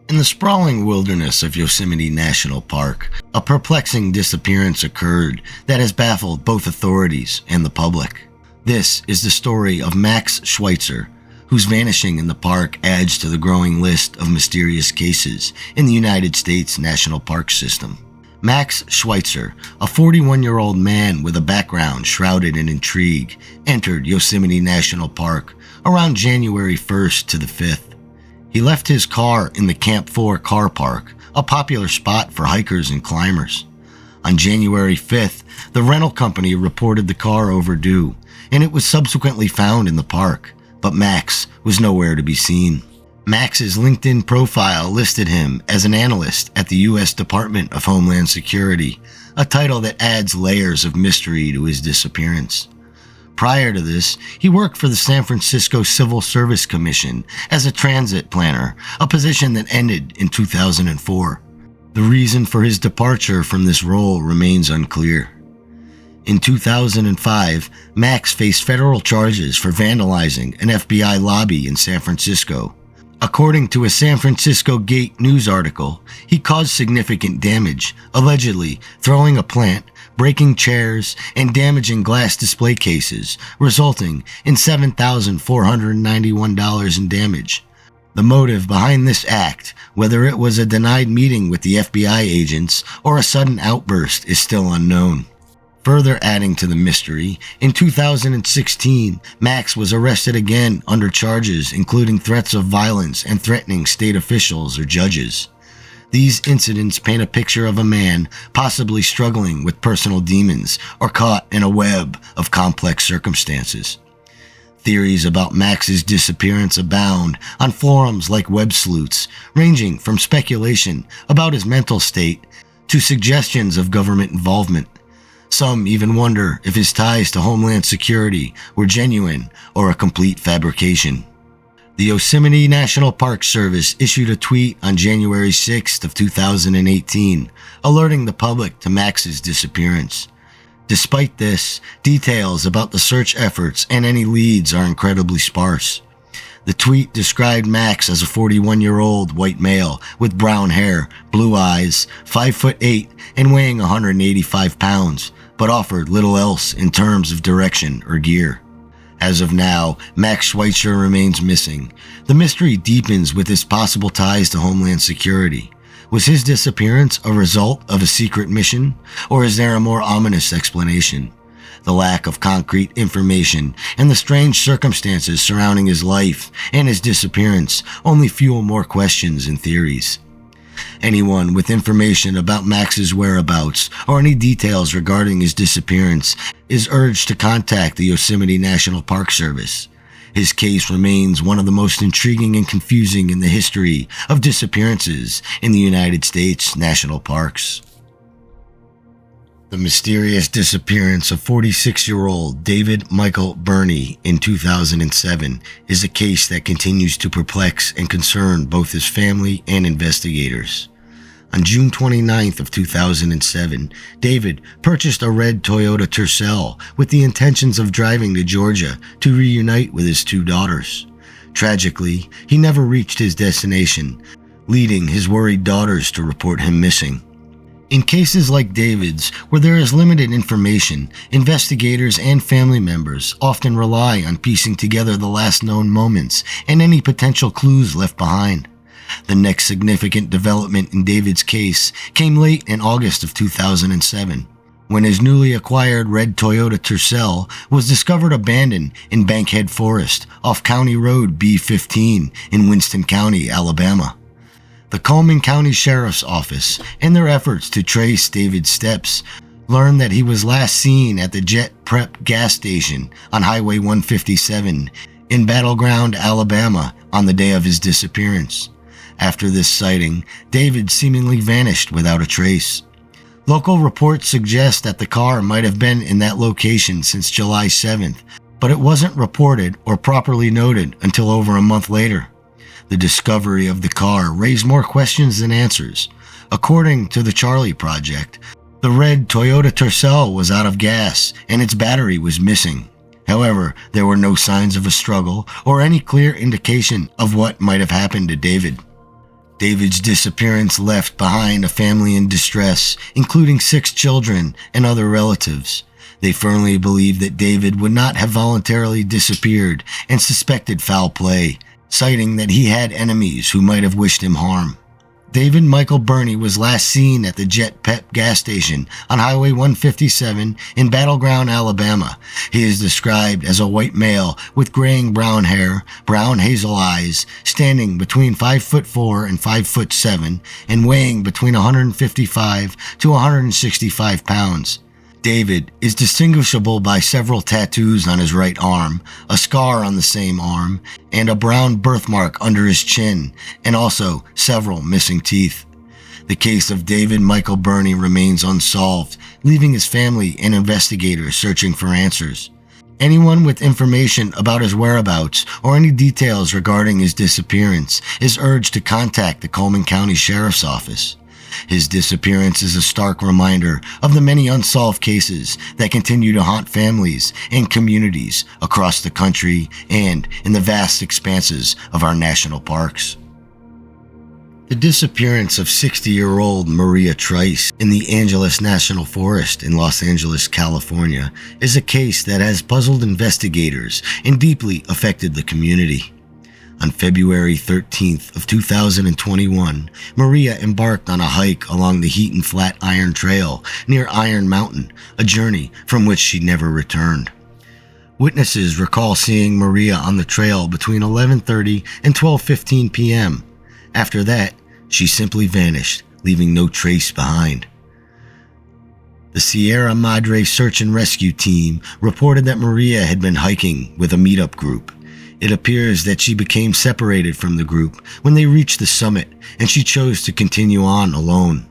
In the sprawling wilderness of Yosemite National Park, a perplexing disappearance occurred that has baffled both authorities and the public. This is the story of Max Schwitzer, whose vanishing in the park adds to the growing list of mysterious cases in the United States National Park System. Max Schwitzer, a 41-year-old man with a background shrouded in intrigue, entered Yosemite National Park around January 1st to the 5th. He left his car in the Camp 4 car park, a popular spot for hikers and climbers. On January 5th, the rental company reported the car overdue, and it was subsequently found in the park, but Max was nowhere to be seen. Max's LinkedIn profile listed him as an analyst at the U.S. Department of Homeland Security, a title that adds layers of mystery to his disappearance. Prior to this, he worked for the San Francisco Civil Service Commission as a transit planner, a position that ended in 2004. The reason for his departure from this role remains unclear. In 2005, Max faced federal charges for vandalizing an FBI lobby in San Francisco. According to a San Francisco Gate news article, he caused significant damage, allegedly throwing a plant, breaking chairs, and damaging glass display cases, resulting in $7,491 in damage. The motive behind this act, whether it was a denied meeting with the FBI agents or a sudden outburst, is still unknown. Further adding to the mystery, in 2016, Max was arrested again under charges including threats of violence and threatening state officials or judges. These incidents paint a picture of a man possibly struggling with personal demons or caught in a web of complex circumstances. Theories about Max's disappearance abound on forums like Web Sleuths, ranging from speculation about his mental state to suggestions of government involvement. Some even wonder if his ties to Homeland Security were genuine or a complete fabrication. The Yosemite National Park Service issued a tweet on January 6th of 2018, alerting the public to Max's disappearance. Despite this, details about the search efforts and any leads are incredibly sparse. The tweet described Max as a 41-year-old white male with brown hair, blue eyes, 5'8", and weighing 185 pounds, but offered little else in terms of direction or gear. As of now, Max Schwitzer remains missing. The mystery deepens with his possible ties to Homeland Security. Was his disappearance a result of a secret mission, or is there a more ominous explanation? The lack of concrete information and the strange circumstances surrounding his life and his disappearance only fuel more questions and theories. Anyone with information about Max's whereabouts or any details regarding his disappearance is urged to contact the Yosemite National Park Service. His case remains one of the most intriguing and confusing in the history of disappearances in the United States National Parks. The mysterious disappearance of 46-year-old David Michael Birney in 2007 is a case that continues to perplex and concern both his family and investigators. On June 29th of 2007, David purchased a red Toyota Tercel with the intentions of driving to Georgia to reunite with his two daughters. Tragically, he never reached his destination, leading his worried daughters to report him missing. In cases like David's, where there is limited information, investigators and family members often rely on piecing together the last known moments and any potential clues left behind. The next significant development in David's case came late in August of 2007, when his newly acquired red Toyota Tercel was discovered abandoned in Bankhead Forest off County Road B15 in Winston County, Alabama. The Coleman County Sheriff's Office, in their efforts to trace David's steps, learned that he was last seen at the Jet Prep gas station on Highway 157 in Battleground, Alabama, on the day of his disappearance. After this sighting, David seemingly vanished without a trace. Local reports suggest that the car might have been in that location since July 7th, but it wasn't reported or properly noted until over a month later. The discovery of the car raised more questions than answers. According to the Charlie Project, the red Toyota Tercel was out of gas and its battery was missing. However, there were no signs of a struggle or any clear indication of what might have happened to David. David's disappearance left behind a family in distress, including 6 children and other relatives. They firmly believed that David would not have voluntarily disappeared and suspected foul play, citing that he had enemies who might have wished him harm. David Michael Burney was last seen at the Jet Pep gas station on Highway 157 in Battleground, Alabama. He is described as a white male with graying brown hair, brown hazel eyes, standing between 5'4" and 5'7", and weighing between 155 to 165 pounds. David is distinguishable by several tattoos on his right arm, a scar on the same arm, and a brown birthmark under his chin, and also several missing teeth. The case of David Michael Burney remains unsolved, leaving his family and investigators searching for answers. Anyone with information about his whereabouts or any details regarding his disappearance is urged to contact the Coleman County Sheriff's Office. His disappearance is a stark reminder of the many unsolved cases that continue to haunt families and communities across the country and in the vast expanses of our national parks. The disappearance of 60-year-old Maria Trice in the Angeles National Forest in Los Angeles, California, is a case that has puzzled investigators and deeply affected the community. On February 13th of 2021, Maria embarked on a hike along the Heaton Flatiron Trail near Iron Mountain, a journey from which she never returned. Witnesses recall seeing Maria on the trail between 11:30 and 12:15 p.m. After that, she simply vanished, leaving no trace behind. The Sierra Madre Search and Rescue Team reported that Maria had been hiking with a meetup group. It appears that she became separated from the group when they reached the summit, and she chose to continue on alone.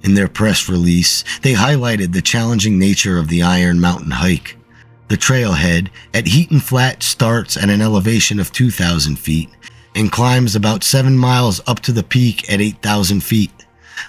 In their press release, they highlighted the challenging nature of the Iron Mountain hike. The trailhead at Heaton Flat starts at an elevation of 2,000 feet and climbs about 7 miles up to the peak at 8,000 feet.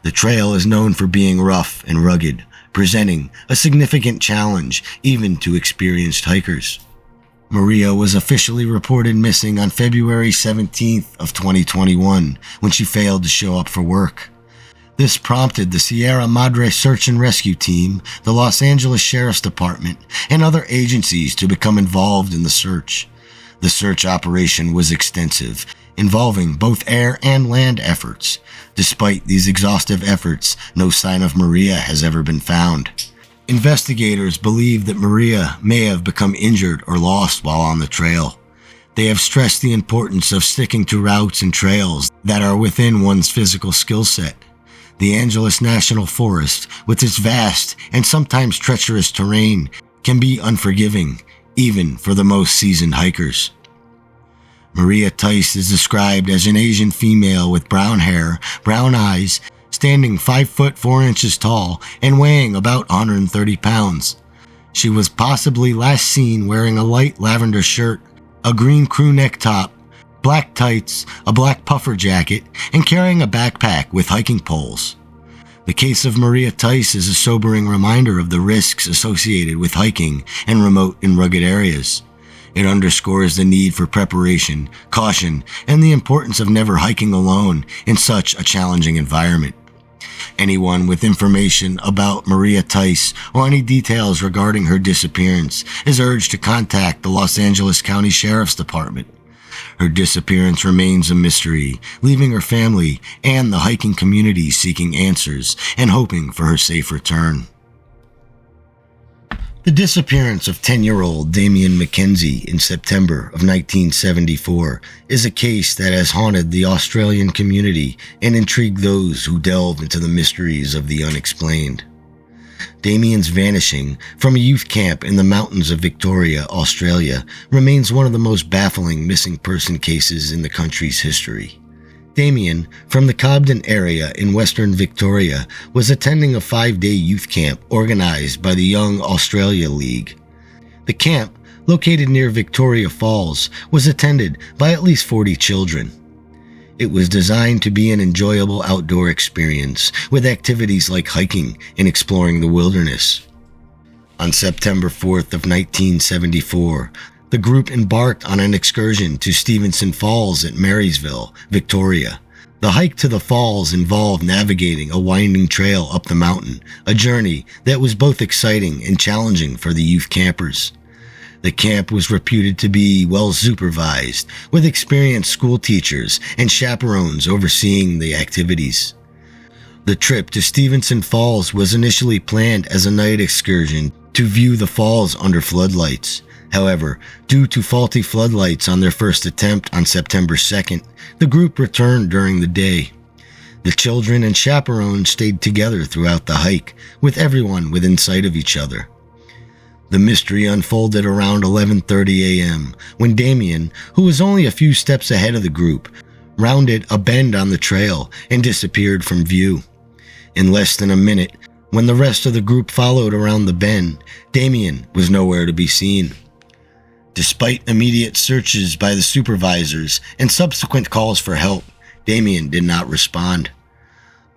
The trail is known for being rough and rugged, presenting a significant challenge even to experienced hikers. Maria was officially reported missing on February 17th of 2021 when she failed to show up for work. This prompted the Sierra Madre Search and Rescue Team, the Los Angeles Sheriff's Department, and other agencies to become involved in the search. The search operation was extensive, involving both air and land efforts. Despite these exhaustive efforts, no sign of Maria has ever been found. Investigators believe that Maria may have become injured or lost while on the trail. They have stressed the importance of sticking to routes and trails that are within one's physical skill set. The Angeles National Forest, with its vast and sometimes treacherous terrain, can be unforgiving, even for the most seasoned hikers. Maria Tice is described as an Asian female with brown hair, brown eyes, standing 5'4" tall and weighing about 130 pounds. She was possibly last seen wearing a light lavender shirt, a green crew neck top, black tights, a black puffer jacket, and carrying a backpack with hiking poles. The case of Maria Tice is a sobering reminder of the risks associated with hiking in remote and rugged areas. It underscores the need for preparation, caution, and the importance of never hiking alone in such a challenging environment. Anyone with information about Maria Tice or any details regarding her disappearance is urged to contact the Los Angeles County Sheriff's Department. Her disappearance remains a mystery, leaving her family and the hiking community seeking answers and hoping for her safe return. The disappearance of 10-year-old Damian McKenzie in September of 1974 is a case that has haunted the Australian community and intrigued those who delve into the mysteries of the unexplained. Damian's vanishing from a youth camp in the mountains of Victoria, Australia, remains one of the most baffling missing person cases in the country's history. Damian, from the Cobden area in western Victoria, was attending a 5-day youth camp organized by the Young Australia League. The camp, located near Victoria Falls, was attended by at least 40 children. It was designed to be an enjoyable outdoor experience, with activities like hiking and exploring the wilderness. On September 4th of 1974, the group embarked on an excursion to Stevenson Falls at Marysville, Victoria. The hike to the falls involved navigating a winding trail up the mountain, a journey that was both exciting and challenging for the youth campers. The camp was reputed to be well supervised, with experienced school teachers and chaperones overseeing the activities. The trip to Stevenson Falls was initially planned as a night excursion to view the falls under floodlights. However, due to faulty floodlights on their first attempt on September 2nd, the group returned during the day. The children and chaperones stayed together throughout the hike, with everyone within sight of each other. The mystery unfolded around 11:30 a.m. when Damian, who was only a few steps ahead of the group, rounded a bend on the trail and disappeared from view. In less than a minute, when the rest of the group followed around the bend, Damian was nowhere to be seen. Despite immediate searches by the supervisors and subsequent calls for help, Damian did not respond.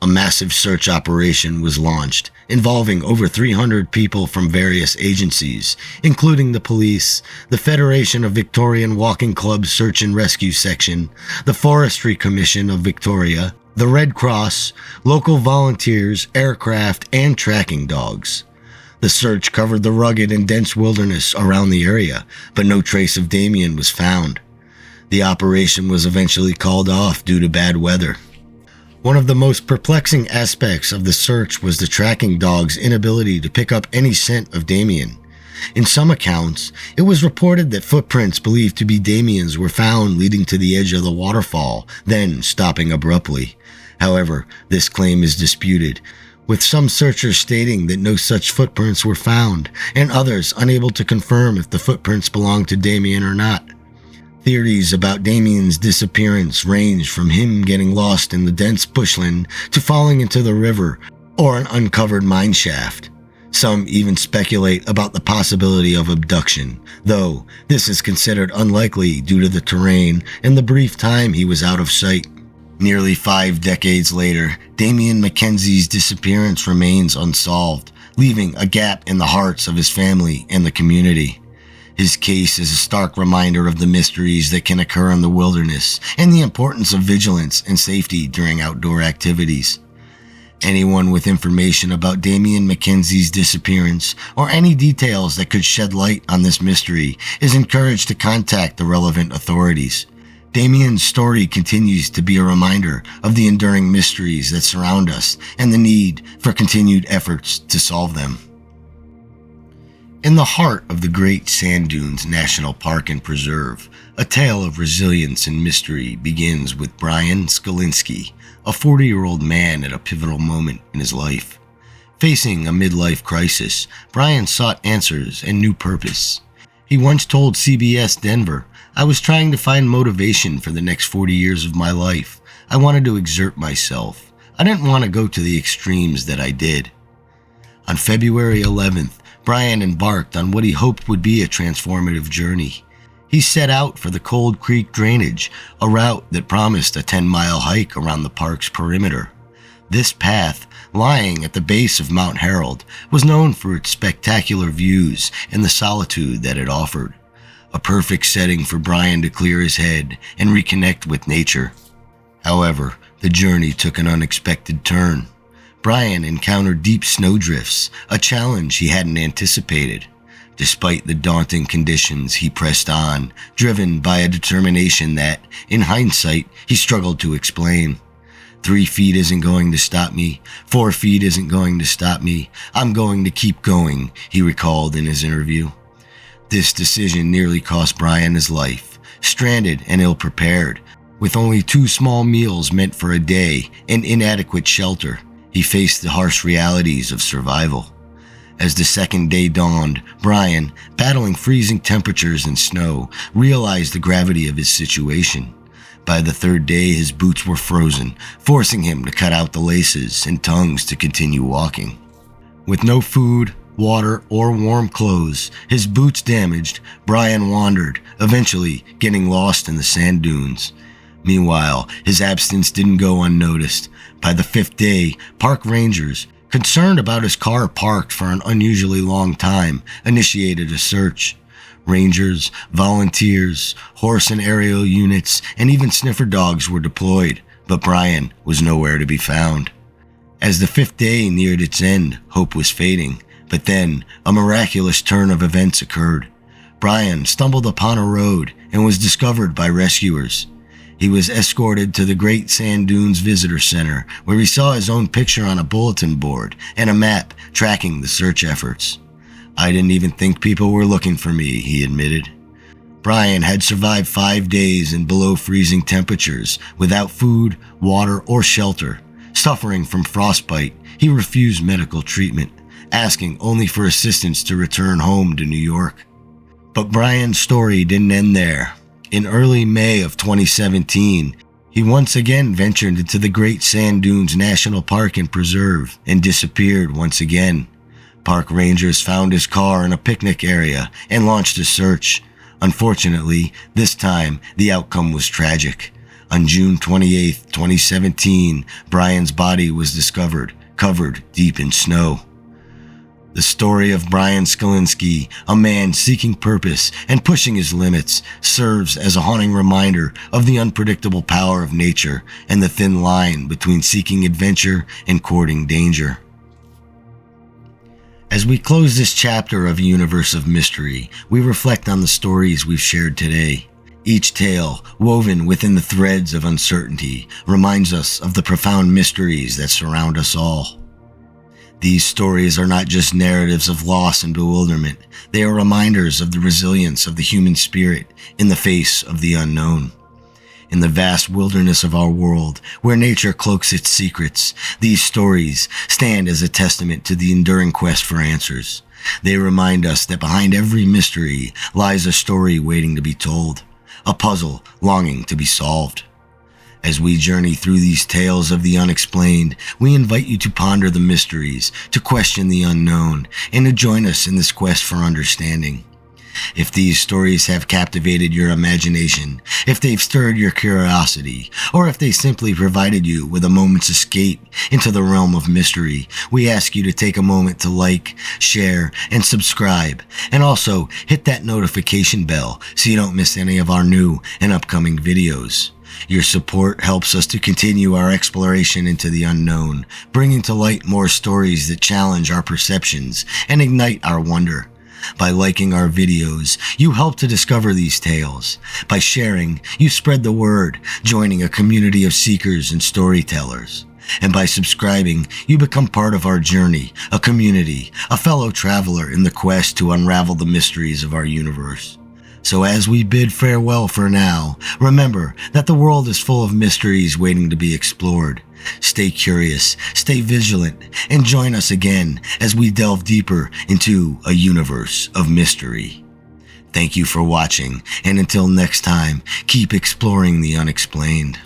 A massive search operation was launched, involving over 300 people from various agencies, including the police, the Federation of Victorian Walking Club Search and Rescue Section, the Forestry Commission of Victoria, the Red Cross, local volunteers, aircraft, and tracking dogs. The search covered the rugged and dense wilderness around the area, but no trace of Damian was found. The operation was eventually called off due to bad weather. One of the most perplexing aspects of the search was the tracking dog's inability to pick up any scent of Damian. In some accounts, it was reported that footprints believed to be Damian's were found leading to the edge of the waterfall, then stopping abruptly. However, this claim is disputed, with some searchers stating that no such footprints were found, and others unable to confirm if the footprints belonged to Damian or not. Theories about Damian's disappearance range from him getting lost in the dense bushland to falling into the river or an uncovered mine shaft. Some even speculate about the possibility of abduction, though this is considered unlikely due to the terrain and the brief time he was out of sight. Nearly 5 decades later, Damian McKenzie's disappearance remains unsolved, leaving a gap in the hearts of his family and the community. His case is a stark reminder of the mysteries that can occur in the wilderness and the importance of vigilance and safety during outdoor activities. Anyone with information about Damian McKenzie's disappearance or any details that could shed light on this mystery is encouraged to contact the relevant authorities. Damian's story continues to be a reminder of the enduring mysteries that surround us and the need for continued efforts to solve them. In the heart of the Great Sand Dunes National Park and Preserve, a tale of resilience and mystery begins with Brian Scolin, a 40-year-old man at a pivotal moment in his life. Facing a midlife crisis, Brian sought answers and new purpose. He once told CBS Denver, "I was trying to find motivation for the next 40 years of my life. I wanted to exert myself. I didn't want to go to the extremes that I did." On February 11th, Brian embarked on what he hoped would be a transformative journey. He set out for the Cold Creek Drainage, a route that promised a 10-mile hike around the park's perimeter. This path, lying at the base of Mount Harold, was known for its spectacular views and the solitude that it offered. A perfect setting for Brian to clear his head and reconnect with nature. However, the journey took an unexpected turn. Brian encountered deep snowdrifts, a challenge he hadn't anticipated. Despite the daunting conditions, he pressed on, driven by a determination that, in hindsight, he struggled to explain. 3 feet isn't going to stop me. 4 feet isn't going to stop me. I'm going to keep going, he recalled in his interview. This decision nearly cost Brian his life, stranded and ill-prepared, with only 2 small meals meant for a day and inadequate shelter. He faced the harsh realities of survival. As the second day dawned, Brian, battling freezing temperatures and snow, realized the gravity of his situation. By the 3rd day, his boots were frozen, forcing him to cut out the laces and tongues to continue walking. With no food, water, or warm clothes, his boots damaged, Brian wandered, eventually getting lost in the sand dunes. Meanwhile, his absence didn't go unnoticed. By the 5th day, park rangers, concerned about his car parked for an unusually long time, initiated a search. Rangers, volunteers, horse and aerial units, and even sniffer dogs were deployed, but Brian was nowhere to be found. As the 5th day neared its end, hope was fading, but then a miraculous turn of events occurred. Brian stumbled upon a road and was discovered by rescuers. He was escorted to the Great Sand Dunes Visitor Center, where he saw his own picture on a bulletin board and a map tracking the search efforts. "I didn't even think people were looking for me," he admitted. Brian had survived 5 days in below freezing temperatures without food, water, or shelter. Suffering from frostbite, he refused medical treatment, asking only for assistance to return home to New York. But Brian's story didn't end there. In early May of 2017, he once again ventured into the Great Sand Dunes National Park and Preserve and disappeared once again. Park rangers found his car in a picnic area and launched a search. Unfortunately, this time, the outcome was tragic. On June 28, 2017, Brian's body was discovered, covered deep in snow. The story of Brian Scolin, a man seeking purpose and pushing his limits, serves as a haunting reminder of the unpredictable power of nature and the thin line between seeking adventure and courting danger. As we close this chapter of a universe of mystery, we reflect on the stories we've shared today. Each tale, woven within the threads of uncertainty, reminds us of the profound mysteries that surround us all. These stories are not just narratives of loss and bewilderment. They are reminders of the resilience of the human spirit in the face of the unknown. In the vast wilderness of our world, where nature cloaks its secrets, these stories stand as a testament to the enduring quest for answers. They remind us that behind every mystery lies a story waiting to be told, a puzzle longing to be solved. As we journey through these tales of the unexplained, we invite you to ponder the mysteries, to question the unknown, and to join us in this quest for understanding. If these stories have captivated your imagination, if they've stirred your curiosity, or if they simply provided you with a moment's escape into the realm of mystery, we ask you to take a moment to like, share, and subscribe, and also hit that notification bell so you don't miss any of our new and upcoming videos. Your support helps us to continue our exploration into the unknown, bringing to light more stories that challenge our perceptions and ignite our wonder. By liking our videos, you help to discover these tales. By sharing, you spread the word, joining a community of seekers and storytellers. And by subscribing, you become part of our journey, a community, a fellow traveler in the quest to unravel the mysteries of our universe. So as we bid farewell for now, remember that the world is full of mysteries waiting to be explored. Stay curious, stay vigilant, and join us again as we delve deeper into a universe of mystery. Thank you for watching, and until next time, keep exploring the unexplained.